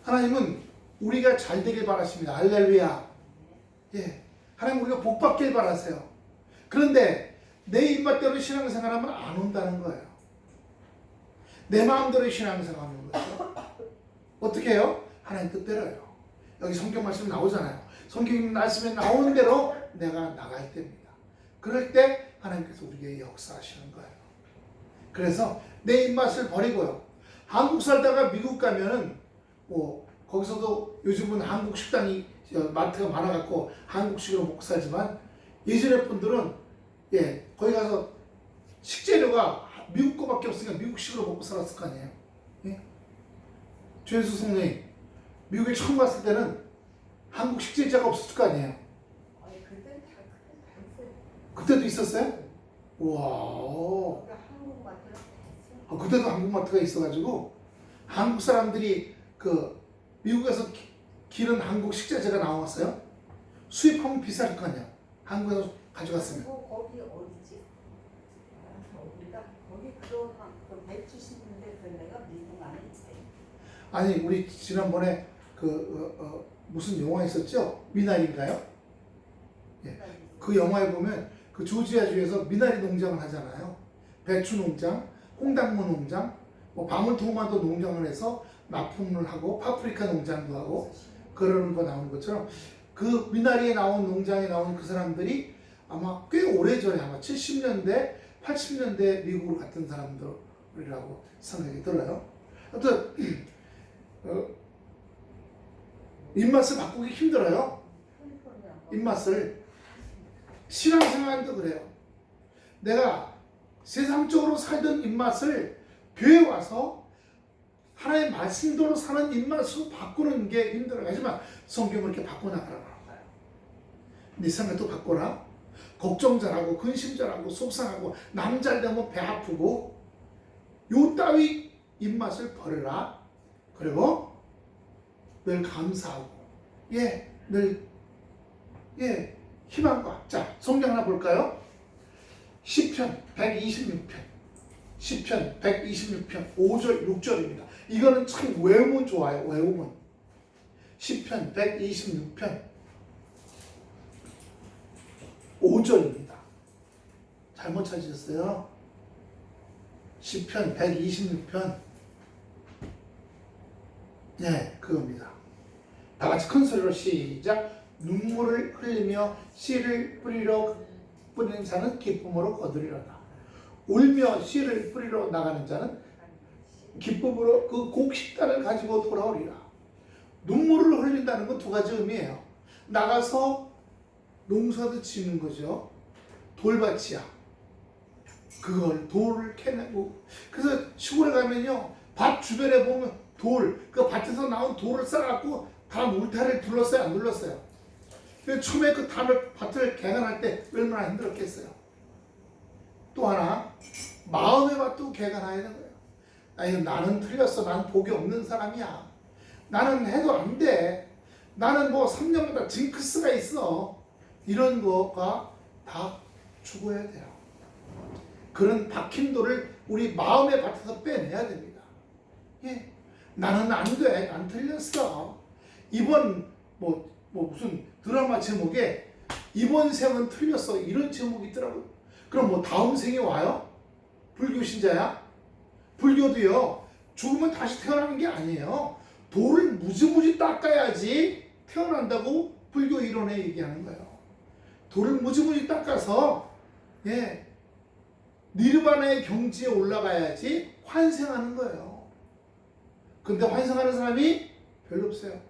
하나님은 우리가 잘 되길 바라십니다. 할렐루야. 예. 하나님 우리가 복 받길 바라세요. 그런데 내 입맛대로 신앙생활하면 안 온다는 거예요. 내 마음대로 신앙생활하는 거죠. 어떻게 해요? 하나님 뜻대로요. 여기 성경 말씀 나오잖아요. 성경 말씀에 나오는 대로 내가 나가야 됩니다. 그럴 때 하나님께서 우리에게 역사하시는 거예요. 그래서 내 입맛을 버리고요. 한국 살다가 미국 가면은 뭐 거기서도 요즘은 한국 식당이 마트가 많아갖고 한국식으로 먹고 살지만 예전에 분들은 거기 가서 식재료가 미국 거밖에 없으니까 미국식으로 먹고 살았을 거 아니에요. 예? 주현수 성령님, 미국에 처음 갔을 때는 한국 식재료가 없었을 거 아니에요. 그때는 다 있어요. 그때도 있었어요? 우와. 한국 마트가 다 있어요. 그때도 한국 마트가 있어가지고 한국 사람들이 그 미국에서 기른 한국 식재료가 나왔어요. 수입하면 비쌀 거 아니야. 한국에서 가져갔으면. 거기 어디지? 우리가 거기 그 배추 심는데 그 내가 미국 안에 있어요. 아니 우리 지난번에 무슨 영화 있었죠? 미나리인가요? 예. 그 영화에 보면 그 조지아주에서 미나리 농장을 하잖아요. 배추 농장, 홍당무 농장, 뭐 방울토마토 농장을 해서 납품을 하고 파프리카 농장도 하고 그러는 거 나오는 것처럼 그 미나리에 나온 농장에 나온 그 사람들이 아마 꽤 오래전에 아마 70년대, 80년대 미국으로 갔던 사람들이라고 생각이 들어요. 하여튼 입맛을 바꾸기 힘들어요. 입맛을. 신앙생활도 그래요. 내가 세상적으로 살던 입맛을 교회 와서 하나님의 말씀대로 사는 입맛으로 바꾸는 게 힘들어요. 하지만 성경을 이렇게 바꿔나가라고 하는 거예요. 네 생각도 바꿔라. 걱정잘하고 근심잘하고 속상하고 남 잘되면 배 아프고 요 따위 입맛을 버려라. 그리고 늘 감사하고 늘 희망과. 자, 성경 하나 볼까요? 시편 126편 5절 6절입니다. 이거는 참 외우면 좋아요. 외우면. 시편 126편 5절입니다. 잘못 찾으셨어요? 시편 126편 그겁니다. 다 같이 큰 소리로 시작. 눈물을 흘리며 씨를 뿌리는 자는 기쁨으로 거두리로다. 울며 씨를 뿌리러 나가는 자는 기쁨으로 그 곡식단을 가지고 돌아오리라. 눈물을 흘린다는 건 두 가지 의미예요. 나가서 농사도 짓는 거죠. 돌밭이야. 그걸 돌을 캐내고, 그래서 시골에 가면요 밭 주변에 보면 그 밭에서 나온 돌을 쌓아갖고 다 울타리를 둘렀어요, 안 둘렀어요? 처음에 그 밭을 개간할 때 얼마나 힘들었겠어요. 또 하나, 마음의 밭도 개간해야 되는 거예요. 아니, 나는 틀렸어. 나는 복이 없는 사람이야. 나는 해도 안 돼. 나는 뭐 3년마다 징크스가 있어. 이런 거가 다 죽어야 돼요. 그런 박힌돌을 우리 마음의 밭에서 빼내야 됩니다. 나는 안 돼. 난 틀렸어. 이번 무슨 드라마 제목에 이번 생은 틀렸어 이런 제목이 있더라고요. 그럼 뭐 다음 생이 와요? 불교 신자야? 불교도요 죽으면 다시 태어나는 게 아니에요. 돌을 무지무지 닦아야지 태어난다고 불교 이론에 얘기하는 거예요. 돌을 무지무지 닦아서 니르바나의 경지에 올라가야지 환생하는 거예요. 근데 환생하는 사람이 별로 없어요.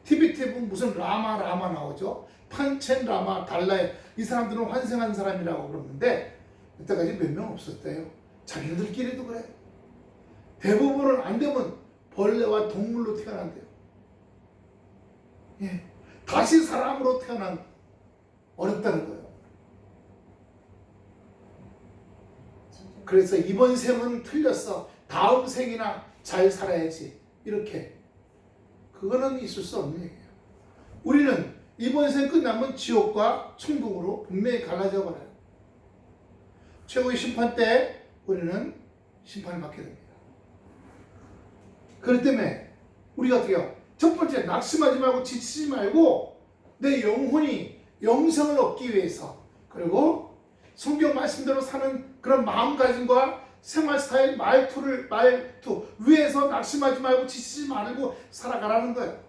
티베트에 보면 무슨 라마 나오죠. 판첸 라마, 달라이, 이 사람들은 환생한 사람이라고 그러는데 이때까지 몇 명 없었대요. 자기들끼리도 그래. 대부분은 안 되면 벌레와 동물로 태어난대요. 다시 사람으로 태어난 어렵다는 거예요. 그래서 이번 생은 틀렸어. 다음 생이나 잘 살아야지. 이렇게. 그거는 있을 수 없는 얘기예요. 우리는 이번 생 끝나면 지옥과 천국으로 분명히 갈라져 버려요. 최고의 심판 때 우리는 심판을 받게 됩니다. 그렇기 때문에 우리가 어떻게 해요? 첫 번째, 낙심하지 말고 지치지 말고 내 영혼이 영생을 얻기 위해서, 그리고 성경 말씀대로 사는 그런 마음가짐과 생활 스타일, 말투 위에서 낙심하지 말고 지치지 말고 살아가라는 거예요.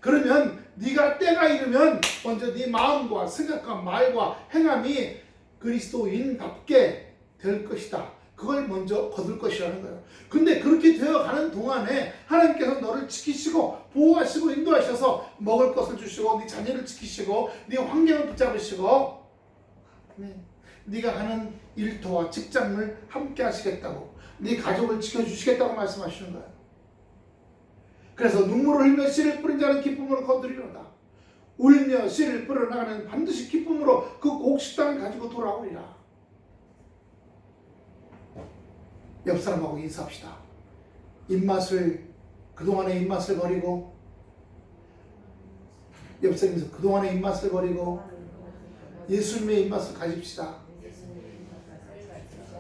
그러면 네가 때가 이르면 먼저 네 마음과 생각과 말과 행함이 그리스도인답게 될 것이다. 그걸 먼저 거둘 것이라는 거예요. 근데 그렇게 되어가는 동안에 하나님께서 너를 지키시고 보호하시고 인도하셔서 먹을 것을 주시고 네 자녀를 지키시고 네 환경을 붙잡으시고 네가 하는 일터와 직장을 함께 하시겠다고, 네 가족을 지켜주시겠다고 말씀하시는 거예요. 그래서 눈물을 흘며 씨를 뿌린 자는 기쁨으로 거두리로다. 울며 씨를 뿌려나가는 반드시 기쁨으로 그 곡식당을 가지고 돌아오리라. 옆 사람하고 인사합시다. 그동안의 입맛을 버리고, 옆 사람에서 그동안의 입맛을 버리고 예수님의 입맛을 가집시다.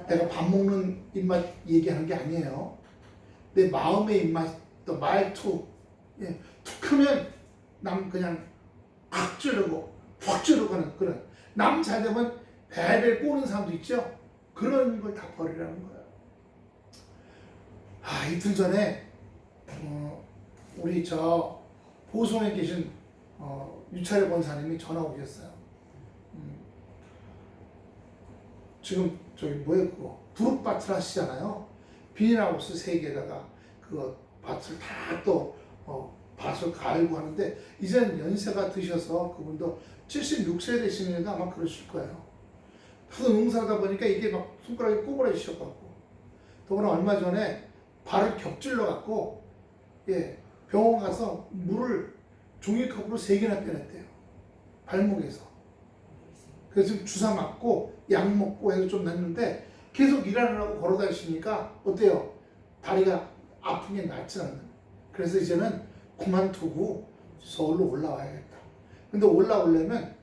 내가 밥 먹는 입맛 얘기하는 게 아니에요. 내 마음의 입맛, 또 말투, 툭 하면 남 그냥 팍 찌르고 하는 그런, 남 잘 되면 배를 꼬는 사람도 있죠. 그런 걸 다 버리라는 거예요. 이틀 전에 우리 저 보성에 계신 유차례 권사님이 전화 오셨어요. 지금 저기 뭐예요, 그거 두릅밭을 하시잖아요. 비닐하우스 3개에다가 그 밭을 다 또 밭을 갈고 하는데, 이제는 연세가 드셔서 그분도 76세 되시니까 아마 그러실 거예요. 하도 농사하다 보니까 이게 막 손가락이 꼬부라지셔갖고, 더구나 얼마 전에 발을 격질러 갖고 병원 가서 물을 종이컵으로 3개나 빼냈대요. 발목에서. 그래서 지금 주사 맞고 약 먹고 해서 좀 낫는데, 계속 일하느라고 걸어 다니시니까 어때요? 다리가 아픈 게 낫지 않는. 그래서 이제는 그만두고 서울로 올라와야겠다. 근데 올라오려면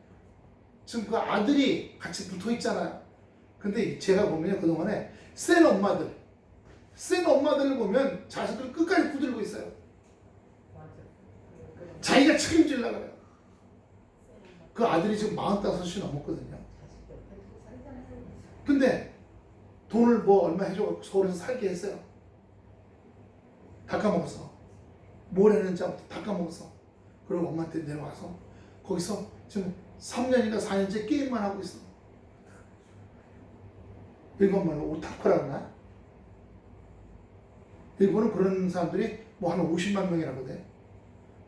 지금 그 아들이 같이 붙어 있잖아요. 근데 제가 보면 그동안에 센 엄마들을 보면 자식들 끝까지 붙들고 있어요. 자기가 책임지려고 그래요. 그 아들이 지금 45이 넘었거든요. 근데 돈을 뭐 얼마 해줘 서울에서 살게 했어요. 닦아먹었어. 뭘 했는지 닦아먹었어. 그리고 엄마한테 내려와서 거기서 지금 3년인가 4년째 게임만 하고 있어. 일본말로 오타쿠라고 하나? 일본은 그런 사람들이 뭐 한 50만 명이라고 돼.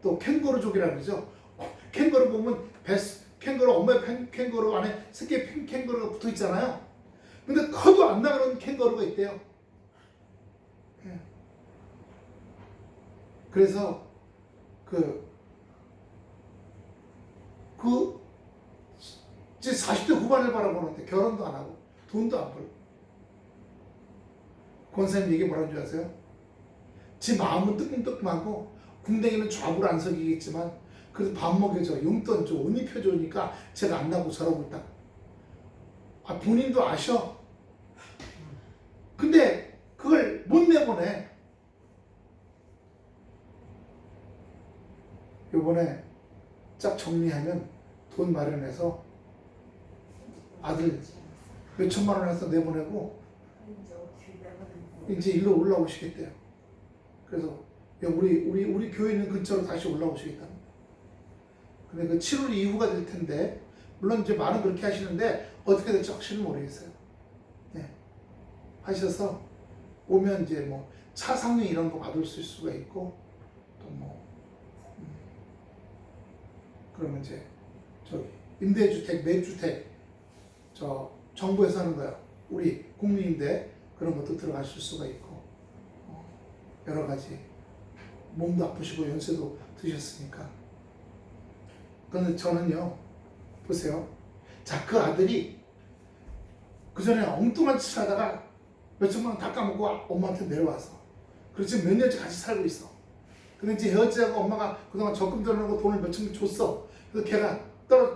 또 캥거루족이라고 그러죠. 캥거루 보면 캥거루, 엄마의 캥거루 안에 새끼 캥거루가 붙어 있잖아요. 근데 커도 안 나가는 캥거루가 있대요. 그래서 이제 40대 후반을 바라보는데 결혼도 안 하고 돈도 안 벌고. 권사님 얘기 뭐라는 줄 아세요? 지 마음은 뜨끔뜨끔하고 궁뎅이는 좌우로 안 서기겠지만 그래도 밥 먹여줘, 용돈 줘, 옷 입혀주니까 제가 안 나고 저러고 있다. 본인도 아셔. 근데 그걸 못 내보내. 요번에 쫙 정리하면 돈 마련해서 아들 몇 천만 원 해서 내보내고 이제 일로 올라오시겠대요. 그래서 우리 교회 있는 근처로 다시 올라오시겠다. 근데 그 7월 이후가 될 텐데, 물론 이제 말은 그렇게 하시는데 어떻게 될지 확실히 모르겠어요. 하셔서 오면 이제 뭐 차상위 이런 거 받을 수가 있고, 또 뭐 그러면 이제 저기 임대주택, 매주택 저 정부에서 하는 거야. 우리 국민임대 그런 것도 들어가실 수가 있고, 여러 가지. 몸도 아프시고 연세도 드셨으니까. 그런데 저는요, 보세요. 자, 그 아들이 그 전에 엉뚱한 짓 하다가 몇천만 원 다 까먹고 엄마한테 내려와서, 그리고 지금 몇 년째 같이 살고 있어. 근데 이제 헤어지자고 엄마가 그동안 적금 들어놓고 돈을 몇천만 줬어. 그래서 걔가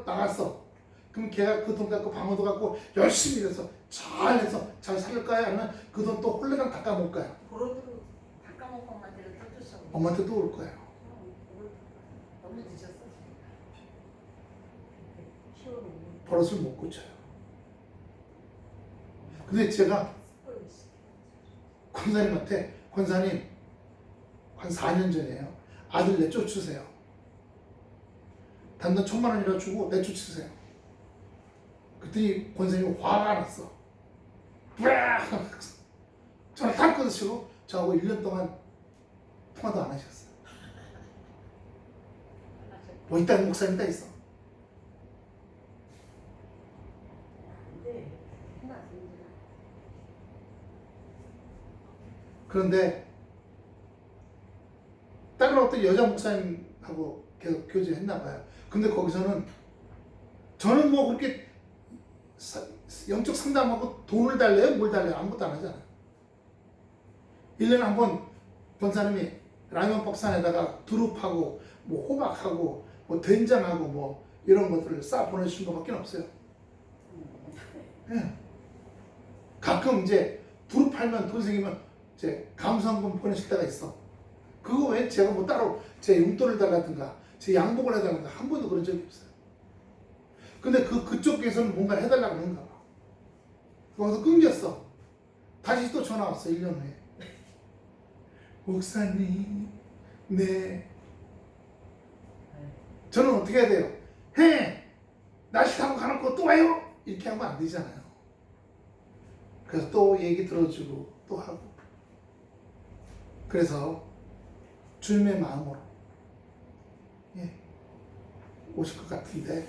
나갔어. 그럼 걔가 그 돈 갖고 방어도 갖고 열심히 일해서 잘해서 잘 살까요? 아니면 그 돈 또 홀레랑 다 까먹을까요? 도로도 다 까먹고 엄마한테 또 줬어. 엄마한테 또 올 거예요. 너무 늦었어. 키워놓는 버릇을 못 고쳐요. 근데 제가 습관이 있어. 권사님한테 권사님 한 4년 전이에요. 아들 내쫓으세요. 단돈 1,000,000원이라 주고 내쫓으세요. 그랬더니 권사님이 화가 났어. 뿌악! 전화 탁 끊으시고 저하고 1년 동안 통화도 안 하셨어요. 뭐 이딴 목사님 다 있어. 근데 하나 문제는 그런데 다른 어떤 여자 목사님하고 계속 교제했나 봐요. 근데 거기서는 저는 뭐 그렇게 영적 상담하고 돈을 달래요? 뭘 달래요? 아무것도 안 하잖아요. 1년에 한 번 권사님이 라면 박산에다가 두릅하고 뭐 호박하고 뭐 된장하고 뭐 이런 것들을 싸 보내주신 것밖에 없어요. 예. 가끔 이제 두릅 팔면 돈 생기면 이제 감사한금 보내실 때가 있어. 그거 왜 제가 뭐 따로 제 용돈을 달라든가 제 양복을 해달라든가 한 번도 그런 적이 없어요. 근데 그쪽에서는 뭔가 해달라고 하는가 봐. 거기서 끊겼어. 다시 또 전화 왔어. 1년 후에. 목사님, 네. 저는 어떻게 해야 돼요? 해! 날씨 타고 가놓고 또 와요! 이렇게 하면 안 되잖아요. 그래서 또 얘기 들어주고 또 하고. 그래서 주님의 마음으로 오실 것 같은데.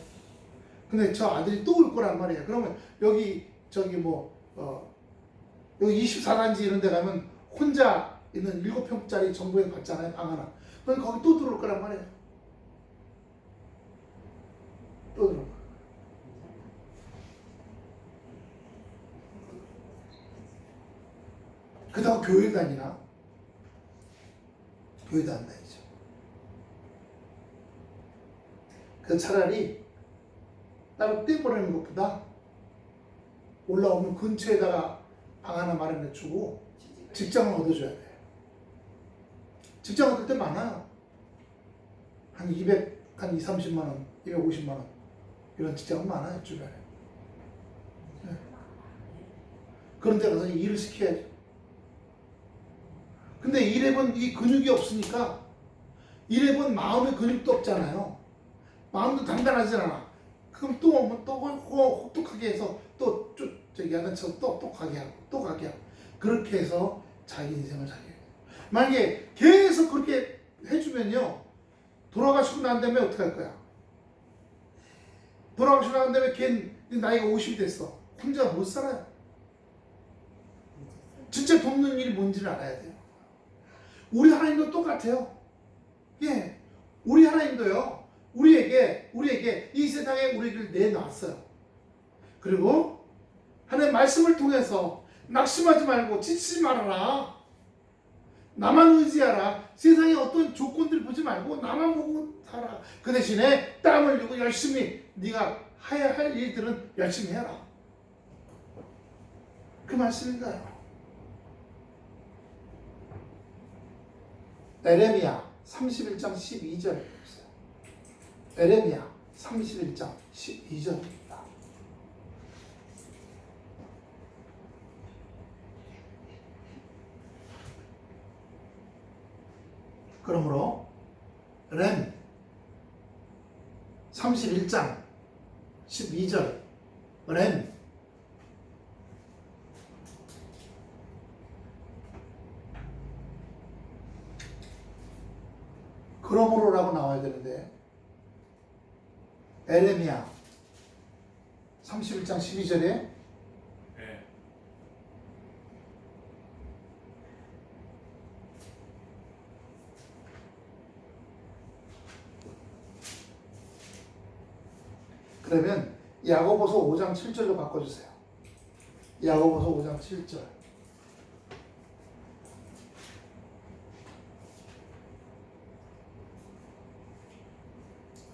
근데 저 아들이 또 올 거란 말이에요. 그러면 여기 저기 여기 24단지 이런 데 가면 혼자 있는 7평짜리 정부에서 받잖아요. 방 하나. 그럼 거기 또 들어올 거란 말이에요. 또 들어올 거예요. 그렇다고 교회 다니나? 교회도 안 다니죠. 그래서 차라리 따로 떼버리는 것보다 올라오면 근처에다가 방 하나 마련해 주고 직장을 얻어줘야 돼요. 직장 얻을 때 많아요. 한 30만 원, 250만 원 이런 직장은 많아요. 주변에. 네. 그런 데 가서 일을 시켜야죠. 근데 일해본 이 근육이 없으니까 일해본 마음의 근육도 없잖아요. 마음도 단단하지 않아. 그럼 또 오면 또 혹독하게 해서 또 저기 야단쳐서 또 가게 하고 또 가게 하고 그렇게 해서 자기 인생을 살게 해요. 만약에 계속 그렇게 해주면요 돌아가시고 난 다음에 어떻게 할 거야? 돌아가시고 난 다음에 걔 나이가 50이 됐어. 혼자 못 살아요. 진짜 돕는 일이 뭔지를 알아야 돼요. 우리 하나님도 똑같아요. 예, 우리 하나님도요. 우리에게 이 세상에 우리를 내놨어요. 그리고 하나님의 말씀을 통해서 낙심하지 말고 지치지 말아라. 나만 의지하라. 세상에 어떤 조건들 보지 말고 나만 보고 살아. 그 대신에 땀 흘리고 열심히 네가 해야 할 일들은 열심히 해라. 그 말씀인가요? 에레미야 31장 12절에 보세요. 에레미야 31장 12절입니다. 그러므로 렘 31장 12절 렘 그러므로라고 나와야 되는데 에레미야 31장 12절에 네. 그러면 야고보서 5장 7절로 바꿔주세요. 야고보서 5장 7절.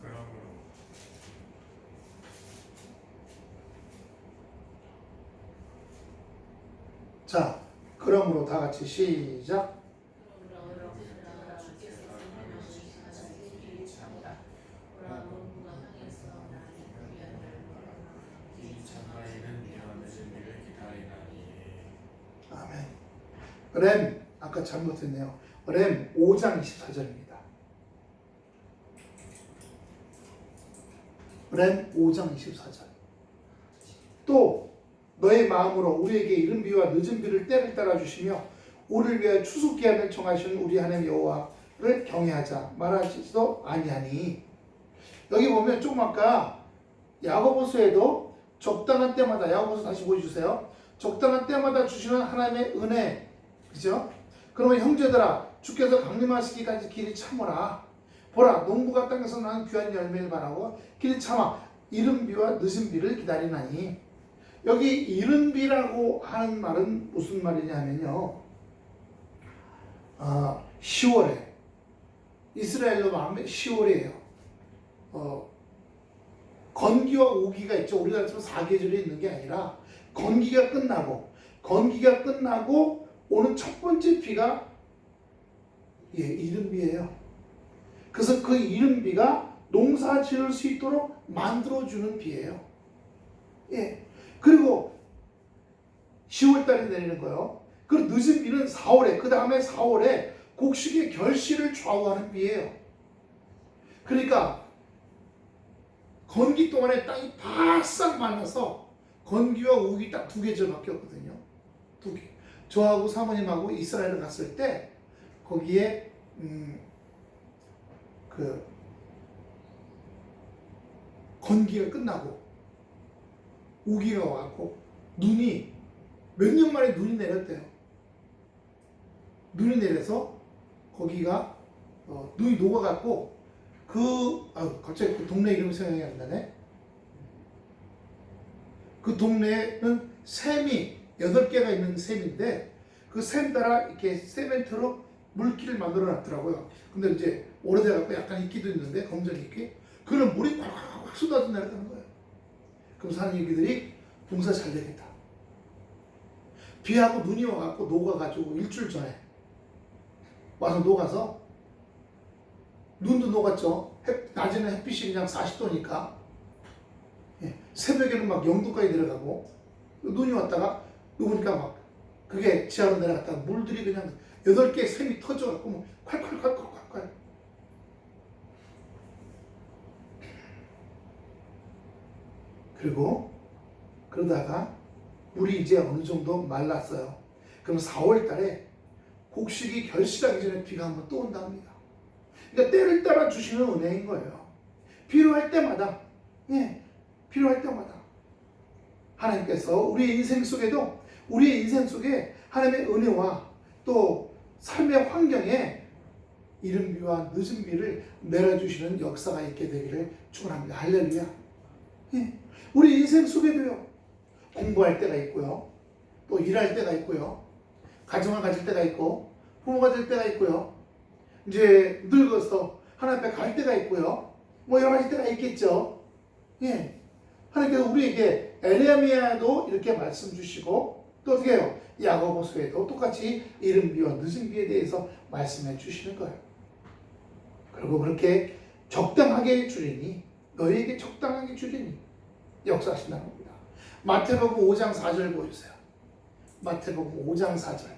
그러므로 자, 그러므로 다 같이 시작. 렘 아까 잘못했네요. 렘 5장 24절입니다. 렘 5장 24절. 또 너의 마음으로 우리에게 이른 비와 늦은 비를 때를 따라 주시며 우리를 위하여 추수 기한을 정하시는 우리 하나님 여호와를 경외하자 말하지도 아니하니. 여기 보면 조금 아까 야고보서에도 적당한 때마다, 야고보서 다시 보여주세요. 적당한 때마다 주시는 하나님의 은혜, 그죠? 그러면 형제들아 주께서 강림하시기까지 길이 참으라. 보라 농부가 땅에서 난 귀한 열매를 바라고 길이 참아 이른 비와 늦은 비를 기다리나니. 여기 이른 비라고 하는 말은 무슨 말이냐면요, 10월에 이스라엘로 말하면 10월이에요. 건기와 우기가 있죠. 우리가 지금 4계절이 있는 게 아니라 건기가 끝나고 오는 첫 번째 비가 이른 비예요. 그래서 그 이른 비가 농사 지을 수 있도록 만들어주는 비예요. 그리고 10월달에 내리는 거예요. 그리고 늦은 비는 4월에, 그 다음에 4월에 곡식의 결실을 좌우하는 비예요. 그러니까 건기 동안에 땅이 바싹 말라서 건기와 우기 딱 2계절밖에 없거든요. 2개. 저하고 사모님하고 이스라엘을 갔을 때 거기에 그 건기가 끝나고 우기가 왔고 눈이 몇 년 만에 눈이 내렸대요. 눈이 내려서 거기가 눈이 녹아갖고 갑자기 그 동네 이름이 생각이 안 나네. 그 동네에는 샘이 8개가 있는 샘인데 그 샘 따라 이렇게 세멘트로 물길을 만들어 놨더라고요. 근데 이제 오래돼갖고 약간 이끼도 있는데 검정 이끼. 그런 물이 꽉 쏟아져 내려가는 거예요. 그럼 사는 얘기들이 봉사 잘 되겠다. 비하고 눈이 와갖고 녹아가지고 일주일 전에 와서 녹아서 눈도 녹았죠. 낮에는 햇빛이 그냥 40도니까 새벽에는 막 0도까지 내려가고 눈이 왔다가 녹으니까 막 그게 지하로 내려갔다가 물들이 그냥 8개의 샘이 터져갖고 콸콸콸콸콸. 그리고 그러다가 물이 이제 어느 정도 말랐어요. 그럼 4월 달에 곡식이 결실하기 전에 비가 한번 또 온다 합니다. 그러니까 때를 따라 주시는 은혜인 거예요. 필요할 때마다, 필요할 때마다 하나님께서 우리의 인생 속에도 우리의 인생 속에 하나님의 은혜와 또 삶의 환경에 이른 비와 늦은 비를 내려주시는 역사가 있게 되기를 축원합니다. 할렐루야. 우리 인생 속에도요, 공부할 때가 있고요, 또 일할 때가 있고요, 가정을 가질 때가 있고, 부모가 될 때가 있고요, 이제 늙어서 하나님 앞에 갈 때가 있고요, 뭐 여러 가지 때가 있겠죠. 하나님께서 우리에게 에레미야도 이렇게 말씀 주시고 또 어떻게 해요? 야고보서에도 똑같이 이른 비와 늦은 비에 대해서 말씀해 주시는 거예요. 그리고 그렇게 적당하게 주리니, 너희에게 적당하게 주리니 역사하신다는 겁니다. 마태복음 5장 4절 보여주세요. 마태복음 5장 4절.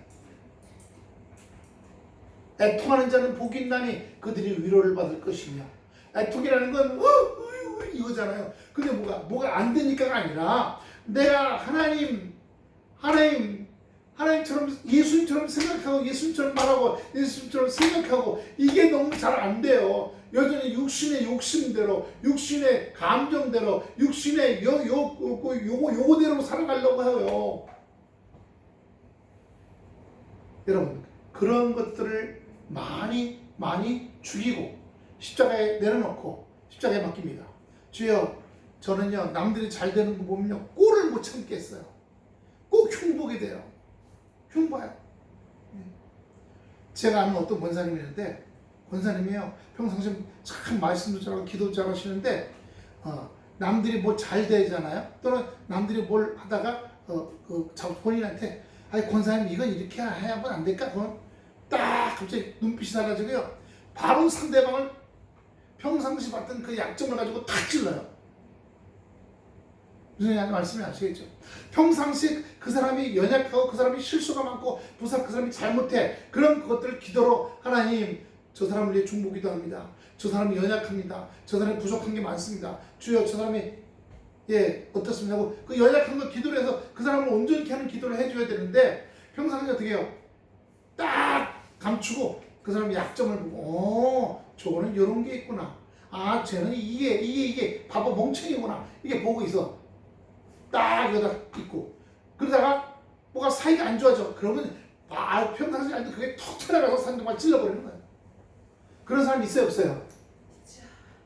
애통하는 자는 복이 있나니 그들이 위로를 받을 것이며. 애통이라는 건 이거잖아요. 근데 뭐가 안 되니까가 아니라 내가 하나님처럼 예수님처럼 생각하고 예수님처럼 말하고 예수님처럼 생각하고 이게 너무 잘 안 돼요. 여전히 육신의 욕심대로, 육신의 감정대로, 육신의 요거대로 살아가려고 해요. 여러분, 그런 것들을 많이 죽이고 십자가에 내려놓고 십자가에 맡깁니다. 주여, 저는요 남들이 잘 되는 거 보면요 꼴을 못 참겠어요. 꼭 흉보게 돼요. 흉봐요. 제가 아는 어떤 권사님이 있는데, 권사님이요 평상시에 참 말씀도 잘하고 기도도 잘하시는데 남들이 뭐 잘 되잖아요. 또는 남들이 뭘 하다가 본인한테 아니 권사님 이건 이렇게 해야만 안 될까? 그건 딱 갑자기 눈빛이 달라지고요, 바로 상대방을 평상시 봤던 그 약점을 가지고 탁 찔러요. 무슨 말씀이 아시겠죠? 평상시 그 사람이 연약하고 그 사람이 실수가 많고 그 사람이 잘못해 그런 것들을 기도로 하나님 저 사람을 위해 중보기도 합니다. 저 사람이 연약합니다. 저 사람이 부족한 게 많습니다. 주여 저 사람이 어떻습니까? 하고 그 연약한 거 기도를 해서 그 사람을 온전히 하는 기도를 해줘야 되는데 평상시에 어떻게 해요? 딱 감추고 그 사람의 약점을 보고 저거는 이런 게 있구나. 아 쟤는 이게 바보 멍청이구나. 이게 보고 있어. 딱 여기다 있고 그러다가 뭐가 사이가 안 좋아져. 그러면 평상시에 아닌데 그게 톡 튀어나가서 상대방을 찔러버리는 거예요. 그런 사람 있어요 없어요?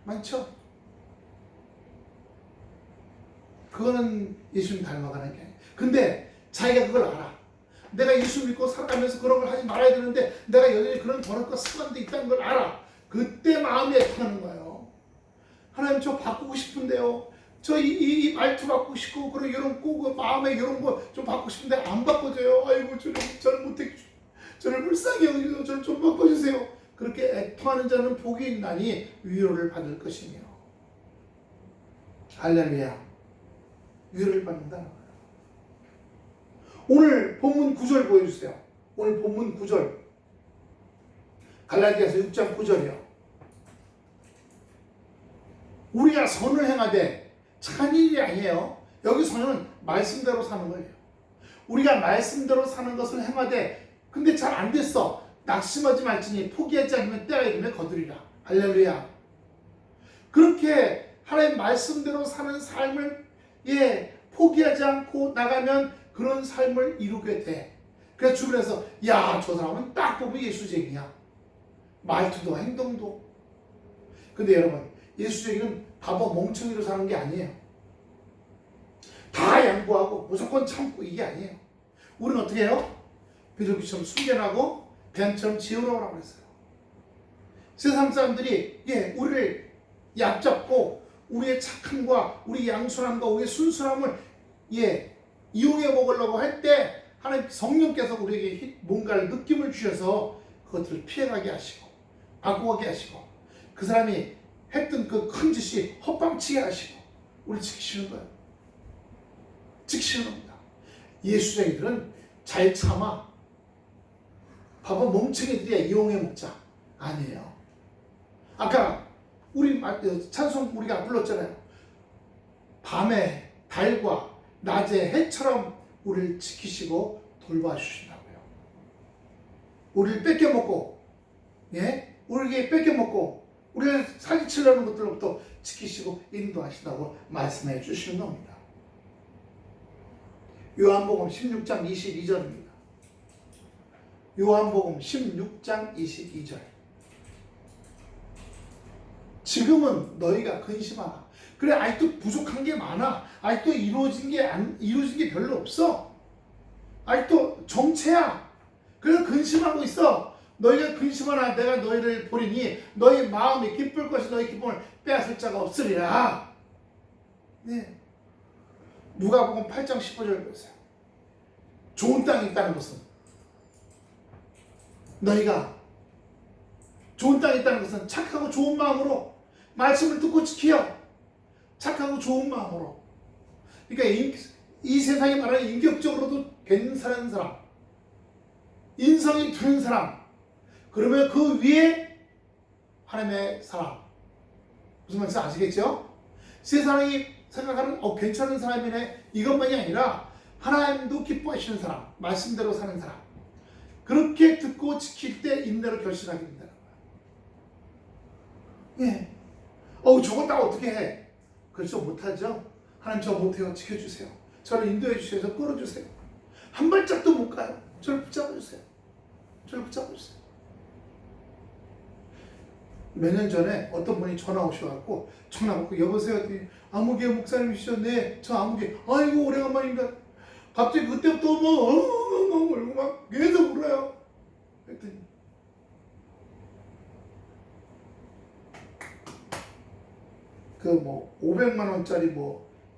많죠? 그거는 예수님 닮아가는 게 아니에요. 근데 자기가 그걸 알아. 내가 예수 믿고 살아가면서 그런 걸 하지 말아야 되는데 내가 여전히 그런 버릇과 습관도 있다는 걸 알아. 그때 마음이 애통하는 거예요. 하나님 저 바꾸고 싶은데요. 저 이 말투 바꾸고 싶고 그런 이런 꼭 마음에 이런 거 좀 바꾸고 싶은데 안 바꿔져요. 아이고 저를 못해 저를 불쌍히 여기서 저를 좀 바꿔주세요. 그렇게 애통하는 자는 복이 있나니 위로를 받을 것이며. 할렐루야. 위로를 받는다는 거예요. 오늘 본문 9절 보여주세요. 오늘 본문 9절. 갈라디아서 6장 9절이요. 우리가 선을 행하되 착한 일이 아니에요. 여기 선은 말씀대로 사는 거예요. 우리가 말씀대로 사는 것을 행하되 근데 잘 안 됐어. 낙심하지 말지니 포기하지 않으면 때가 이르면 거두리라. 할렐루야. 그렇게 하나님 말씀대로 사는 삶을 포기하지 않고 나가면 그런 삶을 이루게 돼. 그래서 주변에서 야 저 사람은 딱 보면 예수쟁이야. 말투도 행동도. 근데 여러분 예수쟁이는 바보 멍청이로 사는 게 아니에요. 다 양보하고 무조건 참고 이게 아니에요. 우리는 어떻게 해요? 비둘기처럼 숙연하고 뱀처럼 지혜로우라고 그랬어요. 세상 사람들이 우리를 얕잡고 우리의 착함과 우리 양순함과 우리의 순수함을 이용해 먹으려고 할 때 하나님 성령께서 우리에게 뭔가를 느낌을 주셔서 그것들을 피해가게 하시고 바꾸게 하시고 그 사람이 했던 그 큰 짓이 헛방치게 하시고 우리 지키시는 거예요. 지키시는 겁니다. 예수쟁이들은 잘 참아. 바보 멍청이들이 이용해 먹자. 아니에요. 아까 우리 찬송 우리가 불렀잖아요. 밤에 달과 낮에 해처럼 우리를 지키시고 돌봐주신다고요. 우리를 뺏겨먹고 우리에게 뺏겨먹고 우리를 사기치려는 것들로부터 지키시고 인도하신다고 말씀해 주시는 겁니다. 요한복음 16장 22절입니다. 요한복음 16장 22절. 지금은 너희가 근심하라. 그래 아직도 부족한 게 많아. 아직도 이루어진 게 별로 없어. 아직도 정체야. 그래서 근심하고 있어. 너희가 근심하나 내가 너희를 보리니 너희 마음이 기쁠 것이 너희 기쁨을 빼앗을 자가 없으리라. 누가복음 8장 15절 보세요. 좋은 땅이 있다는 것은 너희가 좋은 땅이 있다는 것은 착하고 좋은 마음으로 말씀을 듣고 지키어. 착하고 좋은 마음으로. 그러니까 이 세상에 말하는 인격적으로도 괜찮은 사람, 인성이 드는 사람, 그러면 그 위에 하나님의 사람. 무슨 말인지 아시겠죠? 세상이 생각하는 괜찮은 사람이네 이것만이 아니라 하나님도 기뻐하시는 사람, 말씀대로 사는 사람. 그렇게 듣고 지킬 때 인내로 결실하게 된다는 거예요. 저건 다 어떻게 해? 그렇죠, 못하죠. 하나님 저 못해요. 지켜주세요. 저를 인도해 주세요. 저 끌어주세요. 한 발짝도 못 가요. 저를 붙잡아주세요. 저를 붙잡아주세요. 몇 년 전에 어떤 분이 전화 오셔갖고 전화 받고 여보세요. 아무개 목사님이시죠? 네, 저 아무개. 아이고 오래간만입니다. 갑자기 그때부터 막 계속 울어요. 그랬더니 그 500만 원짜리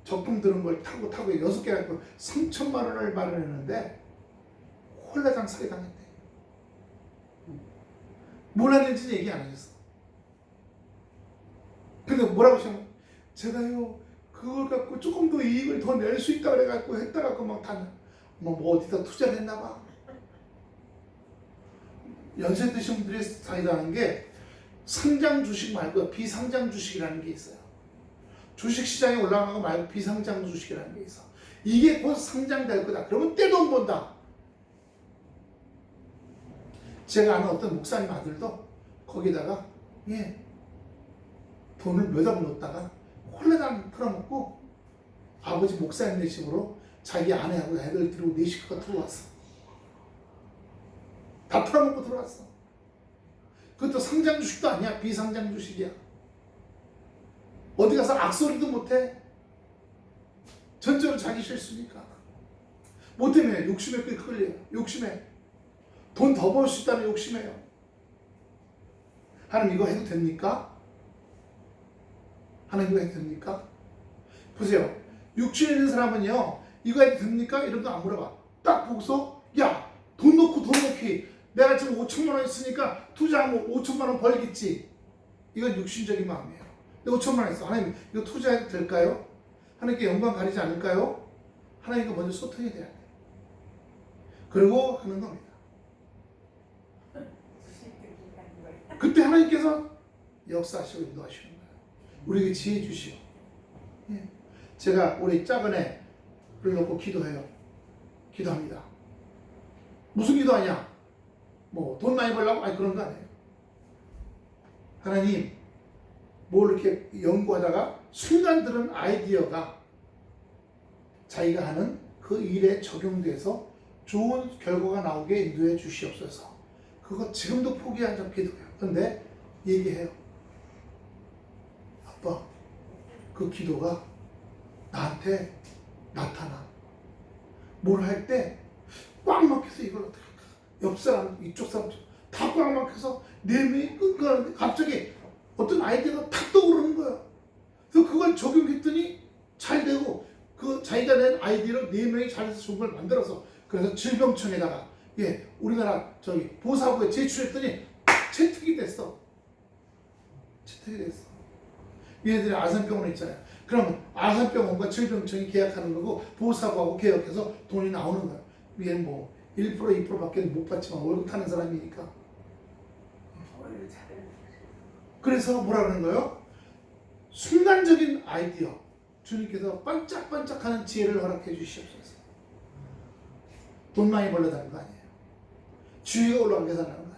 적금 드는 걸 타고 6개 갖고 3천만 원을 마련했는데 홀라당 사기 당했대. 뭘 하는지 얘기 안 하셨어. 근데 뭐라고 하시면 제가요 그걸 갖고 조금 더 이익을 더 낼 수 있다 그래갖고 했다가 뭐 어디다 투자를 했나 봐. 연세 드신 분들이 사이다는 게 상장 주식 말고 비상장 주식이라는 게 있어요. 주식 시장에 올라간 거 말고 비상장 주식이라는 게 있어. 이게 곧 상장될 거다. 그러면 떼돈 번다. 제가 아는 어떤 목사님 아들도 거기다가 돈을 몇억 넣었다가 홀라당 털어먹고 아버지 목사님네 집으로 자기 아내하고 애들 데리고 네 식구가 들어왔어. 다 털어먹고 들어왔어. 그것도 상장 주식도 아니야. 비상장 주식이야. 어디 가서 악소리도 못해. 전적으로 자기 실수니까. 뭐 때문에? 욕심에 끌려요. 욕심에. 돈 더 벌 수 있다는 욕심에요. 하나님 이거 해도 됩니까? 하나님 이거 해도 됩니까? 보세요. 육신에 있는 사람은요, 이거 해도 됩니까? 이런 거 안 물어봐. 딱 보고서, 야, 돈 넣기. 내가 지금 5천만 원 있으니까 투자하면 5천만 원 벌겠지. 이건 육신적인 마음이에요. 근데 5천만 원 있어. 하나님, 이거 투자해도 될까요? 하나님께 영광 가리지 않을까요? 하나님과 먼저 소통이 돼야 돼. 그리고 하는 겁니다. 그때 하나님께서 역사하시고 인도하시는 거예요. 우리에게 지혜 주시오. 제가 우리 작은 애를 놓고 기도해요. 기도합니다. 무슨 기도하냐? 뭐 돈 많이 벌려고? 아니 그런 거 아니에요. 하나님, 뭘 이렇게 연구하다가 순간 들은 아이디어가 자기가 하는 그 일에 적용돼서 좋은 결과가 나오게 인도해 주시옵소서. 그거 지금도 포기한 적 기도해요. 근데 얘기해요. 아빠, 그 기도가 나한테 나타나. 뭘 할 때 꽉 막혀서 이걸 어떻게 할까? 옆 사람, 이쪽 사람 다 꽉 막혀서 내면이 끙끙하는데 갑자기 어떤 아이디어가 탁 떠오르는 거야. 그래서 그걸 적용했더니 잘 되고 그 자기가 낸 아이디어로 4명이 잘해서 좋은 걸 만들어서 그래서 질병청에다가 우리나라 보사부에 제출했더니 채택이 됐어. 채택이 됐어. 얘네들이 아산병원에 있잖아요. 그러면 아산병원과 질병청이 계약하는 거고 보사부하고 계약해서 돈이 나오는 거야. 얘는 뭐 1% 2%밖에 못 받지만 월급 타는 사람이니까. 그래서 뭐라는 거예요? 순간적인 아이디어 주님께서 반짝반짝하는 지혜를 허락해 주시옵소서. 돈 많이 벌려다는 거 아니에요. 주의가 올라가게 하는 거 아니에요.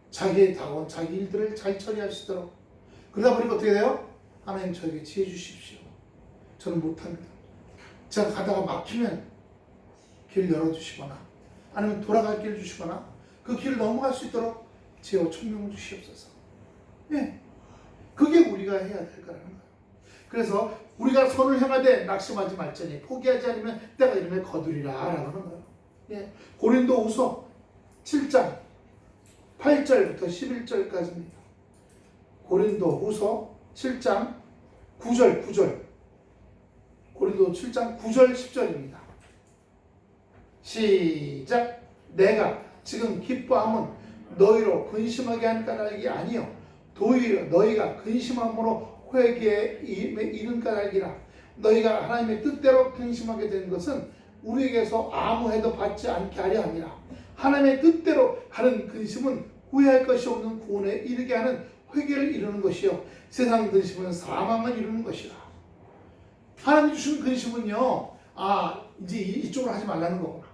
자기의 다가온 자기 일들을 잘 처리할 수 있도록. 그러다 보니까 어떻게 돼요? 하나님 저에게 지혜 주십시오. 저는 못합니다. 제가 가다가 막히면 길 열어주시거나 아니면 돌아갈 길 주시거나 그 길을 넘어갈 수 있도록 지혜와 총명을 주시옵소서. 그게 우리가 해야 될 거라는 거예요. 그래서 우리가 선을 향하되 낙심하지 말자니 포기하지 않으면 때가 이르면 거두리라 라고 하는 거예요. 고린도후서 7장 8절부터 11절까지입니다. 고린도후서 7장 9절 고린도 7장 9절 10절입니다. 시작. 내가 지금 기뻐함은 너희로 근심하게 한 까닭이 아니요 도리어 너희가 근심함으로 회개에 이른 까닭이라. 너희가 하나님의 뜻대로 근심하게 된 것은 우리에게서 아무 해도 받지 않게 하려 함이라. 하나님의 뜻대로 하는 근심은 후회할 것이 없는 구원에 이르게 하는 회개를 이루는 것이요 세상 근심은 사망을 이루는 것이라. 하나님 주신 근심은요, 이제 이쪽으로 하지 말라는 거구나,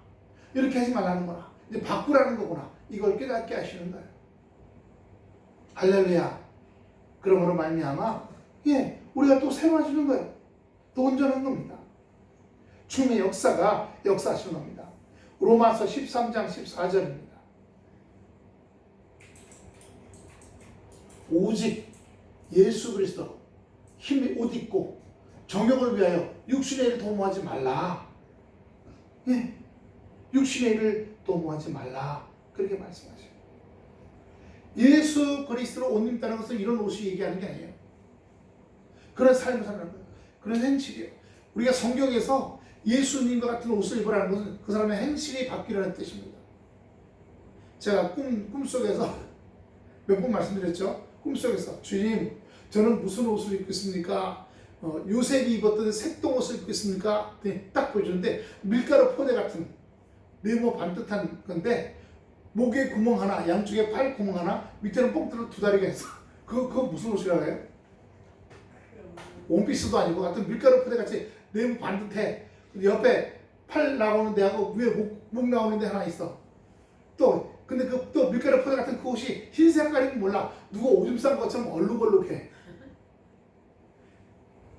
이렇게 하지 말라는 거나, 이제 바꾸라는 거구나, 이걸 깨닫게 하시는 거예요. 할렐루야. 그러므로 말미암아 우리가 또 새로워지는 거예요. 또 온전한 겁니다. 주님의 역사가 역사하시는 겁니다. 로마서 13장 14절입니다. 오직 예수 그리스도 힘이 옷 입고 정욕을 위하여 육신의 일을 도모하지 말라. 육신의 일을 도모하지 말라. 그렇게 말씀하셔요. 예수 그리스도로 옷 입다는 것은 이런 옷이 얘기하는 게 아니에요. 그런 삶을 사는 거예요. 그런 행실이에요. 우리가 성경에서 예수님과 같은 옷을 입으라는 것은 그 사람의 행실이 바뀌라는 뜻입니다. 제가 꿈속에서 몇 번 말씀드렸죠. 꿈속에서 주님, 저는 무슨 옷을 입겠습니까? 요셉이 입었던 색동 옷을 입고 있습니까? 딱 보여주는데 밀가루 포대 같은 네모 반듯한 건데 목에 구멍 하나, 양쪽에 팔 구멍 하나, 밑에는 뽕 뚫어 두 다리가 있어. 그거 무슨 옷이라고 해요? 원피스도 아니고 하여튼 밀가루 포대 같이 네모 반듯해. 옆에 팔 나오는 데하고 위에 목 나오는 데 하나 있어. 근데 또 밀가루 포대 같은 그 옷이 흰 색깔인 몰라. 누가 오줌 싼 것처럼 얼룩얼룩해.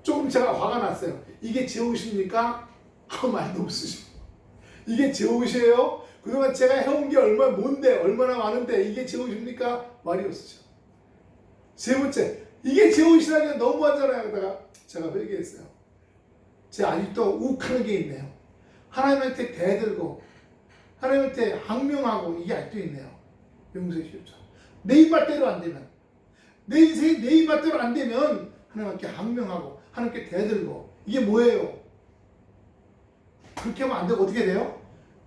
조금 제가 화가 났어요. 이게 제 옷입니까? 아무 말도 없으시고. 이게 제 옷이에요? 그동안 제가 해온 게 얼마나 많은데 이게 제 옷입니까? 말이 없으죠. 세 번째, 이게 제 옷이라니 너무하잖아요. 그러다가 제가 회개했어요. 제가 아직도 욱하는 게 있네요. 하나님한테 대들고 하나님한테 항명하고 이게 아직도 있네요. 용서해 주십시오. 내 입맛대로 안 되면, 내 인생이 내 입맛대로 안 되면 하나님께 항명하고 하나님께 대들고 이게 뭐예요? 그렇게 하면 안 되고 어떻게 돼요?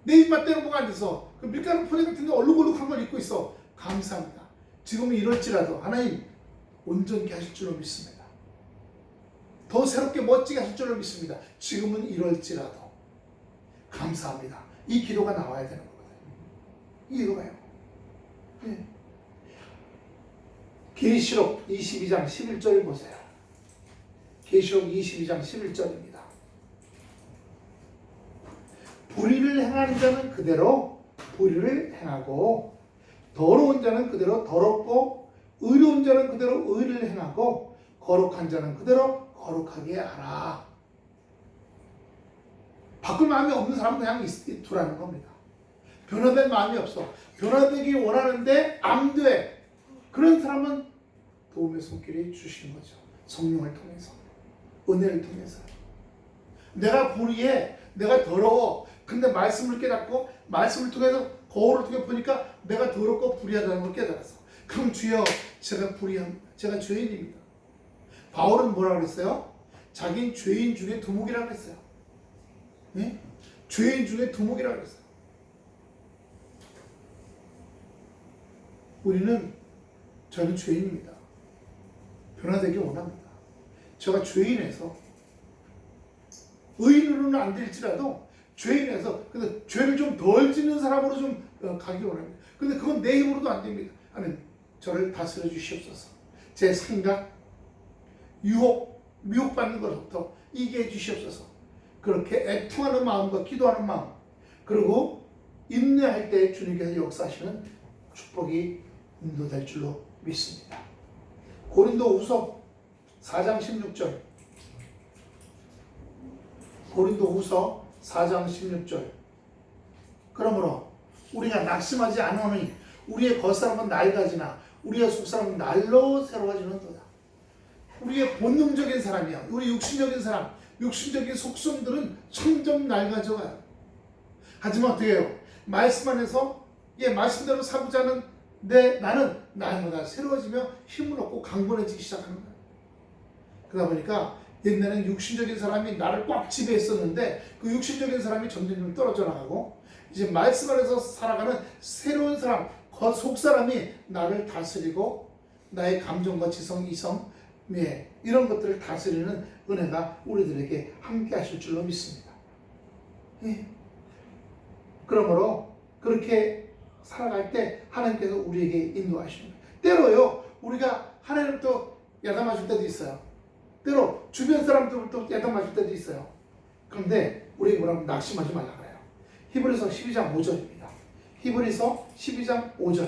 내 입맛대로 뭐가 안 돼서 그 밀가루 포대 같은 데 얼룩얼룩한 걸 입고 있어. 감사합니다. 지금은 이럴지라도 하나님 온전케 하실 줄로 믿습니다. 더 새롭게 멋지게 하실 줄로 믿습니다. 지금은 이럴지라도 감사합니다. 이 기도가 나와야 되는 거거든요. 이 기도가요. 네. 계시록 22장 11절 보세요. 계시록 22장 11절입니다. 불의를 행하는 자는 그대로 불의를 행하고 더러운 자는 그대로 더럽고 의로운 자는 그대로 의를 행하고 거룩한 자는 그대로 거룩하게 하라. 바꿀 마음이 없는 사람은 그냥 두라는 겁니다. 변화된 마음이 없어. 변화되기 원하는데 안 돼. 그런 사람은 도움의 손길이 주신 거죠. 성령을 통해서. 은혜를 통해서. 내가 불의해. 내가 더러워. 근데 말씀을 깨닫고 말씀을 통해서 거울을 통해 보니까 내가 더럽고 불의하다는 걸 깨달았어. 그럼 주여 제가 제가 죄인입니다. 바울은 뭐라고 그랬어요? 자기는 죄인 중에 두목이라고 했어요. 네? 죄인 중에 두목이라고 했어요. 저는 죄인입니다. 변화되기 원합니다. 제가 죄인에서 의인으로는 안 될지라도 죄인에서 근데 죄를 좀 덜 짓는 사람으로 좀 가기 원합니다. 근데 그건 내 힘으로도 안 됩니다. 하나님 저를 다스려 주시옵소서. 제 생각, 미혹받는 것부터 이기해 주시옵소서. 그렇게 애통하는 마음과 기도하는 마음 그리고 인내할 때 주님께서 역사하시는 축복이 인도될 줄로 믿습니다. 고린도후서 4장 16절 고린도후서 4장 16절 그러므로 우리가 낙심하지 않으니 우리의 겉사람은 낡아지나 우리의 속사람은 날로 새로워지는도다. 우리의 본능적인 사람이야. 우리 육신적인 사람, 육신적인 속성들은 점점 낡아져가요. 하지만 어떻게 해요? 말씀 안에서 말씀대로 살고자 나는 날마다 새로워지며 힘을 얻고 강건해지기 시작하는 거예요. 그러다 보니까 옛날에는 육신적인 사람이 나를 꽉 지배했었는데 그 육신적인 사람이 점점 떨어져 나가고 이제 말씀 안에서 살아가는 새로운 사람, 속 사람이 나를 다스리고 나의 감정과 지성, 이성, 이런 것들을 다스리는 은혜가 우리들에게 함께 하실 줄로 믿습니다. 그러므로 그렇게 살아갈 때 하나님께서 우리에게 인도하십니다. 때로요 우리가 하나님을 또 야단맞을 때도 있어요. 때로 주변 사람들도 야단맞을 때도 있어요. 그런데 우리에게 뭐라고 낙심하지 말라 그래요. 히브리서 12장 5절입니다. 히브리서 12장 5절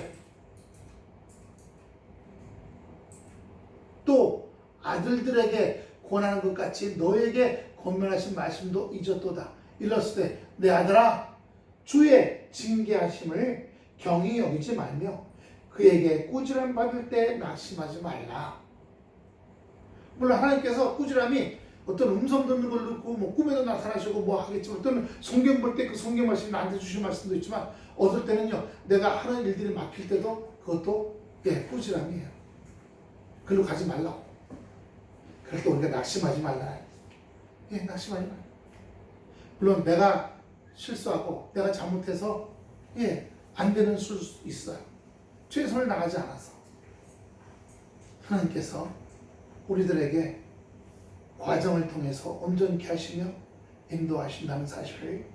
또 아들들에게 권하는 것 같이 너에게 권면하신 말씀도 잊었도다. 일렀을 때 내 아들아 주의 징계하심을 경히 여기지 말며 그에게 꾸지람 받을 때 낙심하지 말라. 물론 하나님께서 꾸지람이 어떤 음성 듣는 걸 듣고 뭐 꿈에도 나타나시고 뭐 하겠지만 어떤 성경 볼 때 그 성경 말씀이 나한테 주신 말씀도 있지만 어떨 때는요 내가 하는 일들이 막힐 때도 그것도 꾸지람이에요. 그리고 가지 말라고. 그럴 때 우리가 낙심하지 말라. 낙심하지 말라. 물론 내가 실수하고 내가 잘못해서 안 되는 수 있어요. 최선을 다하지 않아서 하나님께서 우리들에게 과정을 통해서 온전케 하시며 인도하신다는 사실을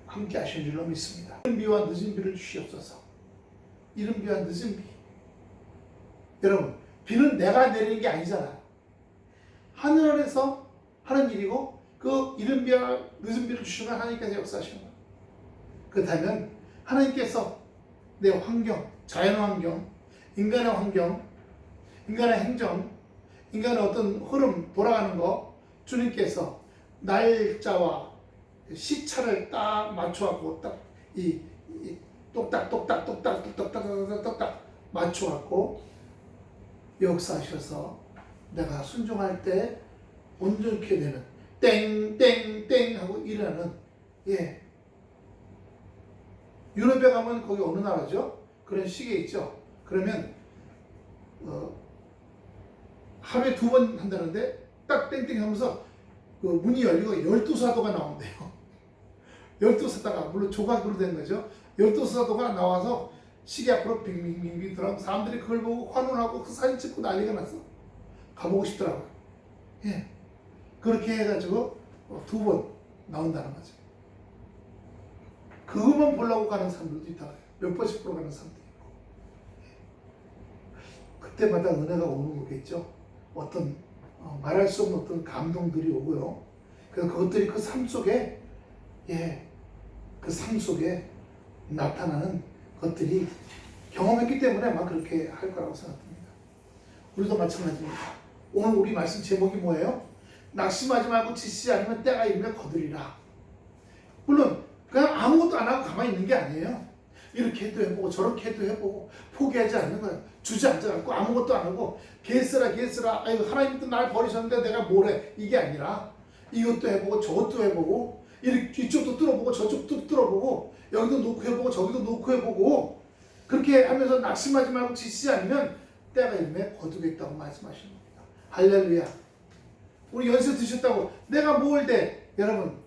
함께 하신 줄로 믿습니다. 이른 비와 늦은 비를 주시옵소서. 이른 비와 늦은 비. 여러분, 비는 내가 내리는 게 아니잖아요. 하늘 아래서 하는 일이고 그 이른 비와 늦은 비를 주시면 하나님께서 역사하시는 거예요. 그렇다면 하나님께서 내 환경, 자연 환경, 인간의 환경, 인간의 행정, 인간의 어떤 흐름, 돌아가는 거 주님께서 날짜와 시차를 딱 맞춰갖고 딱 이 똑딱 맞춰갖고 역사하셔서 내가 순종할 때 온전케 되는 땡땡땡 하고 일어나는 유럽에 가면 거기 어느 나라죠? 그런 시계 있죠. 그러면 하루에 2번 한다는데 딱 땡땡 하면서 그 문이 열리고 12사도가 나온대요. 12사도가 물론 조각으로 된 거죠. 12사도가 나와서 시계 앞으로 빙빙빙빙 들어가면 사람들이 그걸 보고 환호하고 그 사진 찍고 난리가 났어. 가보고 싶더라고요. 그렇게 해가지고 2번 나온다는 거죠. 그것만 보려고 가는 사람들도 있다. 몇 번씩 보러 가는 사람도 있고. 그때마다 은혜가 오는 거겠죠. 어떤 말할 수 없는 어떤 감동들이 오고요. 그래서 그것들이 그 삶 속에 그 삶 속에 나타나는 것들이 경험했기 때문에 막 그렇게 할 거라고 생각합니다. 우리도 마찬가지입니다. 오늘 우리 말씀 제목이 뭐예요? 낙심하지 말고 지치지 않으면 때가 이르면 거두리라. 물론 그냥 아무것도 안 하고 가만히 있는 게 아니에요. 이렇게 해도 해보고 저렇게 해도 해보고 포기하지 않는 거예요. 주저앉지 않고 아무것도 안 하고 개쓰라 아이고 하나님도 날 버리셨는데 내가 뭘 해. 이게 아니라 이것도 해보고 저것도 해보고 이쪽도 뚫어보고 저쪽도 뚫어보고 여기도 놓고 해보고 저기도 놓고 해보고 그렇게 하면서 낙심하지 말고 지치지 않으면 때가 이르면 거두겠다고 말씀하시는 겁니다. 할렐루야. 우리 연세 드셨다고 내가 뭘 돼. 여러분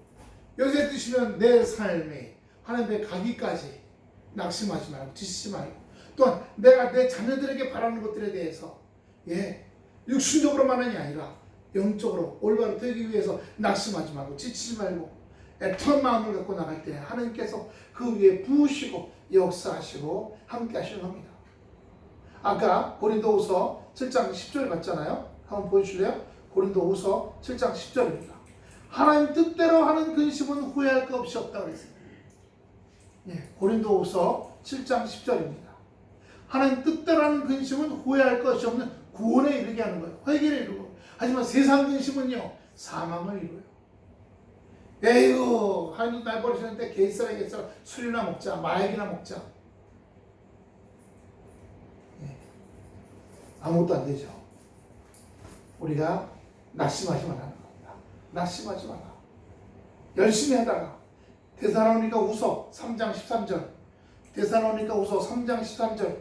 연세 드시면 내 삶에 하나님의 가기까지 낙심하지 말고 지치지 말고 또한 내가 내 자녀들에게 바라는 것들에 대해서 육신적으로만이 아니라 영적으로 올바로 되기 위해서 낙심하지 말고 지치지 말고 애통한 마음을 갖고 나갈 때 하나님께서 그 위에 부으시고 역사하시고 함께 하시는 겁니다. 아까 고린도후서 7장 10절 봤잖아요. 한번 보여주실래요? 고린도후서 7장 10절입니다. 하나님 뜻대로 하는 근심은 후회할 것 없이 없다고 그랬어요. 고린도후서 7장 10절입니다. 하나님 뜻대로 하는 근심은 후회할 것이 없는 구원에 이르게 하는 거예요. 회개를 이루고. 하지만 세상 근심은요 사망을 이루어요. 에이구 하나님 날 버리셨는데 개쓰라 술이나 먹자 마약이나 먹자. 아무것도 안 되죠. 우리가 낙심하지 말라는 겁니다. 낙심하지 마라. 열심히 하다가 데살로니가후서 3장 13절 데살로니가후서 3장 13절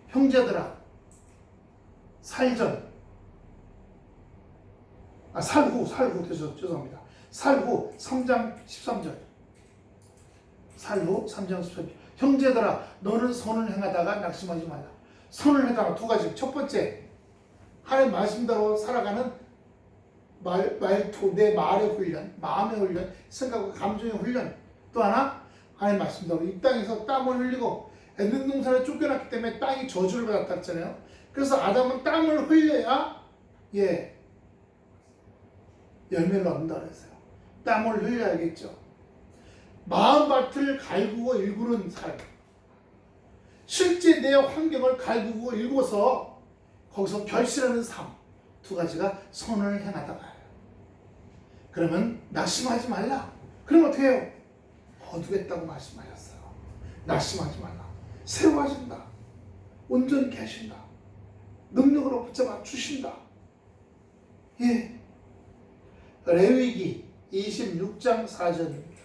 형제들아 살후 죄송합니다. 살후 3장 13절 살후 3장 13절 형제들아 너는 선을 행하다가 낙심하지 말라. 선을 행하다가 두 가지. 첫 번째 하나님 말씀대로 살아가는 말투, 내 말의 훈련, 마음의 훈련, 생각과 감정의 훈련. 또 하나 하나님 말씀대로 이 땅에서 땀을 흘리고 에덴 동산에 쫓겨났기 때문에 땅이 저주를 받았다 했잖아요. 그래서 아담은 땀을 흘려야 열매를 얻는다 그랬어요. 땀을 흘려야겠죠. 마음밭을 갈구고 일구는 삶. 실제 내 환경을 갈구고 일궈서 거기서 결실하는 삶. 두 가지가 선을 행하다가 그러면 낙심하지 말라. 그럼 어떻게 해요? 거두겠다고 말씀하셨어요. 낙심하지 말라. 세워진다. 온전케 하신다. 능력으로 붙잡아 주신다. 레위기 26장 4절입니다.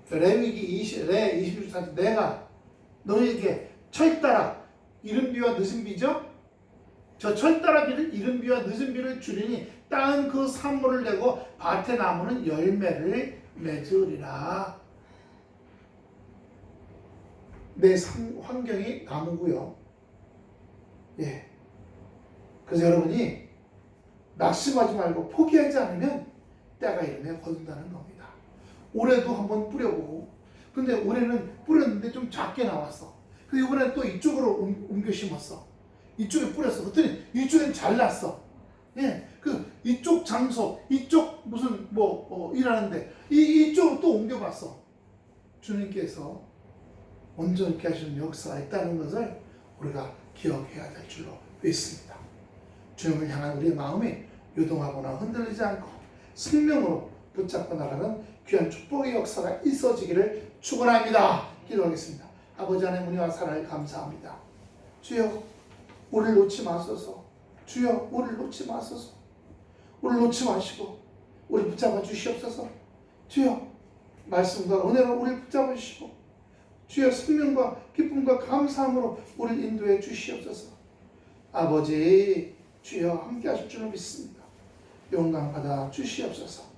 레위기 26장 4절 내가 너희에게 철 따라 이른 비와 늦은 비죠? 저 철 따라 비를 이른 비와 늦은 비를 주리니 땅은 그 산물을 내고 밭의 나무는 열매를 맺으리라. 내 환경이 나무고요. 그래서 여러분이 낙심하지 말고 포기하지 않으면 때가 이르면 거둔다는 겁니다. 올해도 한번 뿌려보고, 근데 올해는 뿌렸는데 좀 작게 나왔어. 그래서 이번에 또 이쪽으로 옮겨 심었어. 이쪽에 뿌렸어. 그랬더니 이쪽엔 잘 났어. 예, 그 이쪽 장소, 이쪽 무슨 일하는데 이쪽으로 또 옮겨봤어. 주님께서 먼저 이렇게 하시는 역사가 있다는 것을 우리가 기억해야 될 줄로 믿습니다. 주님을 향한 우리의 마음이 요동하거나 흔들리지 않고 생명으로 붙잡고 나가는 귀한 축복의 역사가 있어지기를 축원합니다. 기도하겠습니다. 아버지 하나님 은혜와 사랑을 감사합니다. 주여 우리를 놓지 마소서. 주여 우리를 놓지 마소서. 우리를 놓지 마시고 우리 붙잡아 주시옵소서. 주여 말씀과 은혜로 우리를 붙잡아 주시고 주여 생명과 기쁨과 감사함으로 우리를 인도해 주시옵소서. 아버지 주여 함께 하실 줄로 믿습니다. 영광 받아 주시옵소서.